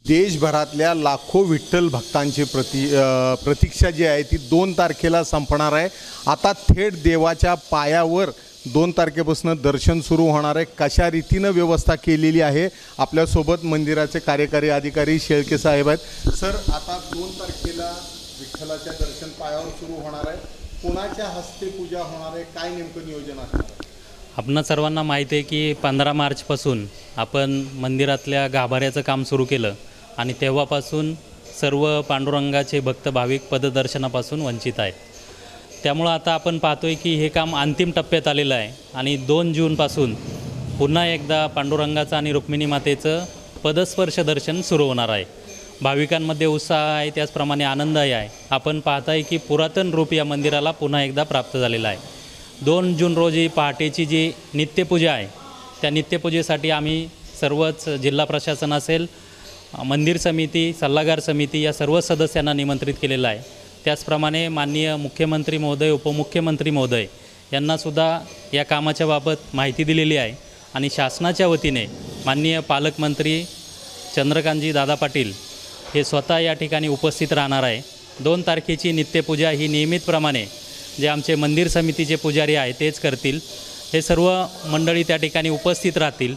देशभरातल्या लाखो विठ्ठल भक्तांची प्रतीक्षा जी आहे ती 2 तारखेला संपणार आहे। आता थेट देवाच्या पायावर 2 तारखेपासून दर्शन सुरू होणार आहे। कशा रीतीने व्यवस्था केलेली आहे आपल्यासोबत मंदिराचे कार्यकारी अधिकारी शेळके साहेब आहेत। सर, आता 2 तारखेला विठ्ठलाच्या दर्शन पायावर सुरू होणार आहे, कोणाच्या हस्ते पूजा होणार आहे, काय नेमकं नियोजन असणार आहे? आपणा सर्वांना माहिती आहे की 15 मार्चपासून आपण मंदिरातल्या गाभाऱ्याचं काम सुरू केलं आणि तेव्हापासून सर्व पांडुरंगाचे भक्त भाविक पददर्शनापासून वंचित आहेत। त्यामुळे आता आपण पाहतोय की हे काम अंतिम टप्प्यात आलेलं आहे आणि 2 जूनपासून पुन्हा एकदा पांडुरंगाचं आणि रुक्मिणी मातेचं पदस्पर्श दर्शन सुरू होणार आहे। भाविकांमध्ये उत्साह आहे, त्याचप्रमाणे आनंदही आहे। आपण पाहताय की पुरातन रूप या मंदिराला पुन्हा एकदा प्राप्त झालेलं आहे। 2 जून रोजी पहाटेची जी नित्यपूजा आहे त्या नित्यपूजेसाठी आम्ही सर्वच जिल्हा प्रशासन असेल, मंदिर समिती, सल्लागार समिती या सर्व सदस्यांना निमंत्रित केलेलं आहे। त्याचप्रमाणे माननीय मुख्यमंत्री महोदय, उपमुख्यमंत्री महोदय यांनासुद्धा या कामाच्या बाबत माहिती दिलेली आहे आणि शासनाच्या वतीने माननीय पालकमंत्री चंद्रकांतजी दादा पाटील हे स्वतः या ठिकाणी उपस्थित राहणार आहे। 2 तारखेची नित्यपूजा ही नियमितप्रमाणे जे आमचे मंदिर समितीचे पुजारी आहे तेच करतील। हे सर्व मंडळी त्या ठिकाणी उपस्थित राहतील।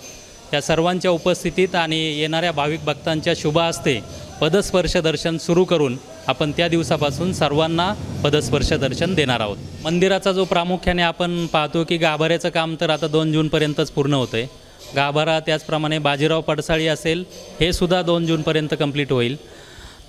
त्या सर्वांच्या उपस्थितीत आणि येणाऱ्या भाविक भक्तांच्या शुभ हस्ते पदस्पर्श दर्शन सुरू करून आपण त्या दिवसापासून सर्वांना पदस्पर्श दर्शन देणार आहोत। मंदिराचा जो प्रामुख्याने आपण पाहतो की गाभाऱ्याचं काम तर आता 2 जूनपर्यंतच पूर्ण होतं आहे। गाभारा त्याचप्रमाणे बाजीराव पडसाळी असेल हे सुद्धा 2 जूनपर्यंत कंप्लीट होईल।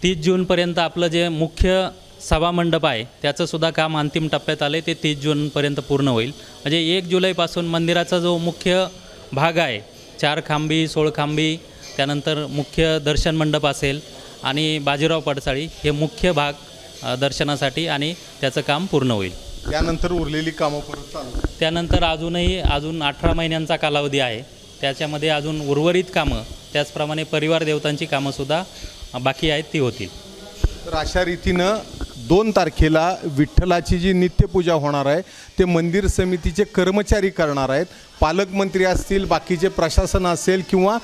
30 जूनपर्यंत आपलं जे मुख्य सभामंडप आहे त्याचंसुद्धा काम अंतिम टप्प्यात आले, ते 30 जूनपर्यंत पूर्ण होईल। म्हणजे 1 जुलैपासून मंदिराचा जो मुख्य भाग आहे 4 खांबी, 16 खांबी, त्यानंतर मुख्य दर्शन मंडप असेल आणि बाजीराव पडसाळी हे मुख्य भाग दर्शनासाठी आणि त्याचं काम पूर्ण होईल। त्यानंतर उरलेली कामं परत चालू, त्यानंतर अजून 18 महिन्यांचा कालावधी आहे, त्याच्यामध्ये अजून उर्वरित कामं त्याचप्रमाणे परिवार देवतांची कामंसुद्धा बाकी आहेत ती होतील। तर अशा रीतीनं 2 तारखेला विठ्ठलाची जी नित्यपूजा होणार आहे ते मंदिर समितीचे कर्मचारी करणार आहेत। पालकमंत्री असतील, बाकीचे प्रशासन असेल किंवा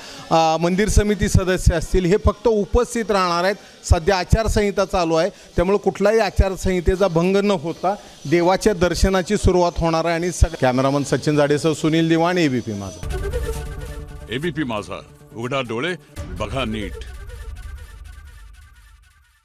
मंदिर समिती सदस्य असतील, हे फक्त उपस्थित राहणार आहेत। सध्या आचारसंहिता चालू आहे, त्यामुळे कुठलाही आचारसंहितेचा भंग न होता देवाच्या दर्शनाची सुरुवात होणार आहे। आणि कॅमेरामन सचिन जाडेसह सुनील दिवाण, एबीपी माझा। एबीपी माझा, उघडा डोळे बघा नीट।